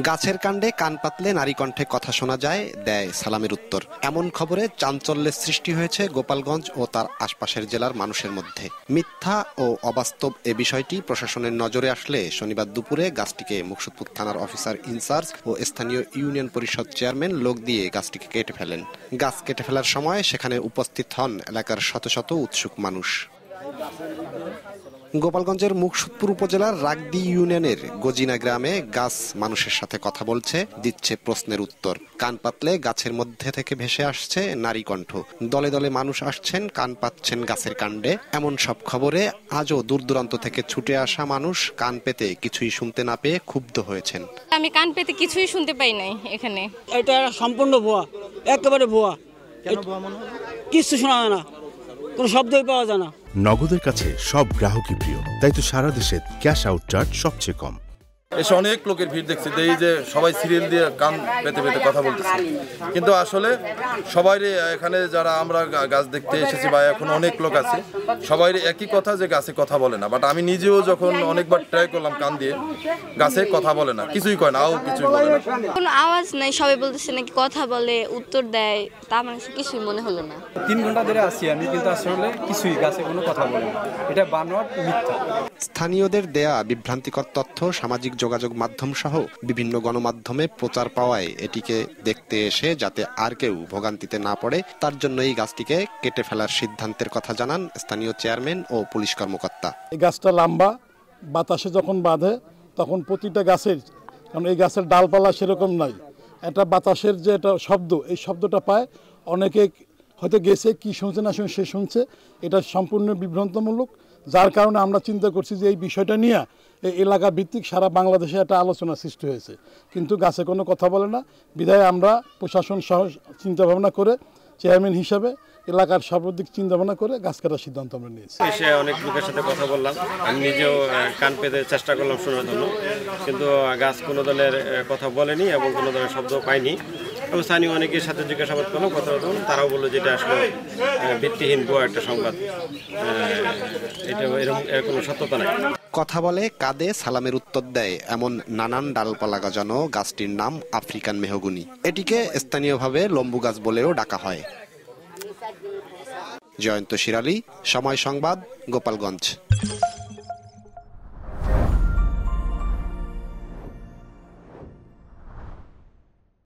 গাছের কাণ্ডে কান পাতলে নারী কণ্ঠে কথা শোনা যায়, দেয় সালামের উত্তর। এমন খবরে চাঞ্চল্যের সৃষ্টি হয়েছে গোপালগঞ্জ ও তার আশপাশের জেলার মানুষের মধ্যে। মিথ্যা ও অবাস্তব এ বিষয়টি প্রশাসনের নজরে আসলে শনিবার দুপুরে গাছটিকে মুকসুদপুর থানার অফিসার ইনচার্জ ও স্থানীয় ইউনিয়ন পরিষদ চেয়ারম্যান লোক দিয়ে গাছটিকে কেটে ফেলেন। গাছ কেটে ফেলার সময় সেখানে উপস্থিত হন এলাকার শত শত উৎসুক মানুষ। গোপালগঞ্জের মুকসুদপুর উপজেলার রাগদি ইউনিয়নের গজিনা গ্রামে গাছ মানুষের সাথে কথা বলছে, দিচ্ছে প্রশ্নের উত্তর। কান পাতলে গাছের মধ্যে থেকে ভেসে আসছে নারী কণ্ঠ। দলে দলে মানুষ আসছেন, কান পাতছেন গাছের কাণ্ডে। এমন সব খবরে আজও দূর দূরান্ত থেকে ছুটে আসা মানুষ কান পেতে কিছুই শুনতে না পেয়ে ক্ষুব্ধ হয়েছেন। আমি কান পেতে কিছুই শুনতে পাই নাই এখানে। এটা সম্পূর্ণ ভুয়া, একেবারে ভুয়া। কিছু শোনা যায় না, কোনো শব্দই পাওয়া যায় না। নগদের কাছে সব গ্রাহকই প্রিয়, তাই তো সারা দেশে ক্যাশ আউট চার্জ সবচেয়ে কম। এসে অনেক লোকের ভিড় দেখছি, এই যে সবাই সিরিয়াল দিয়ে কান পেতে পেতে কথা বলতেছে, কিন্তু আসলে সবাই এখানে যারা আমরা গাছ দেখতে এসেছি বা এখন অনেক লোক আছে, সবাই একই কথা যে গাছে কথা বলে না। বাট আমি নিজেও যখন অনেকবার ট্রাই করলাম কান দিয়ে, গাছে কথা বলে না, কিছুই কয় না, কিছুই বলে না, কোনো আওয়াজ নাই। সবাই বলতেছে নাকি কথা বলে, উত্তর দেয়, তা আমার কিছুই মনে হলো না। 3 ঘন্টা ধরে আসি আমি, কিন্তু আসলে কিছুই গাছে কোনো কথা বলে না, এটা বানোয়াট, মিথ্যা। স্থানীয়দের দেয়া বিভ্রান্তিকর তথ্য সামাজিক যোগাযোগ মাধ্যম সহ বিভিন্ন গণমাধ্যমে প্রচার পাওয়ায় এটিকে দেখতে এসে যাতে আর কেউ ভোগান্তিতে না পড়ে তার জন্য এই গাছটিকে কেটে ফেলার সিদ্ধান্তের কথা জানান স্থানীয় চেয়ারম্যান ও পুলিশ কর্মকর্তা। এই গাছটা লম্বা, বাতাসে যখন বাঁধে তখন প্রতিটা গাছের, কারণ এই গাছের ডালপালা সেরকম নাই, এটা বাতাসের যে এটা শব্দ, এই শব্দটা পায়। অনেকে হয়তো গেছে, কি শুনছে না শুনছে সে শুনছে, এটা সম্পূর্ণ বিভ্রান্তমূলক। যার কারণে আমরা চিন্তা করছি যে এই বিষয়টা নিয়ে এই এলাকা ভিত্তিক সারা বাংলাদেশে একটা আলোচনা সৃষ্টি হয়েছে, কিন্তু গাছে কোনো কথা বলে না। বিধায় আমরা প্রশাসন সহ চিন্তাভাবনা করে চেয়ারম্যান হিসাবে এলাকার সর্বাধিক চিন্তাভাবনা করে গাছ কাটার সিদ্ধান্ত আমরা নিয়েছি। এসে অনেক লোকের সাথে কথা বললাম, আমি নিজেও কান পেতে চেষ্টা করলাম শোনার জন্য, কিন্তু গাছ কোনো দলের কথা বলেনি এবং কোনো দলের শব্দ পাইনি। এবং স্থানীয় অনেকের সাথে জিজ্ঞাসাবাদ করলাম, কথা বললাম, তারাও বললো যেটা আসলে ভিত্তিহীন ভুয়া একটা সংবাদ, এটা এর কোনো সত্যতা নাই। কথা বলে, কাঁদে, সালামের উত্তর দেয় এমন নানান ডালপালা গজানো গাছটির নাম আফ্রিকান মেহগনি। এটিকে স্থানীয়ভাবে লম্বু গাছ বলেও ডাকা হয়। জয়ন্ত শিরালী, সময় সংবাদ, গোপালগঞ্জ।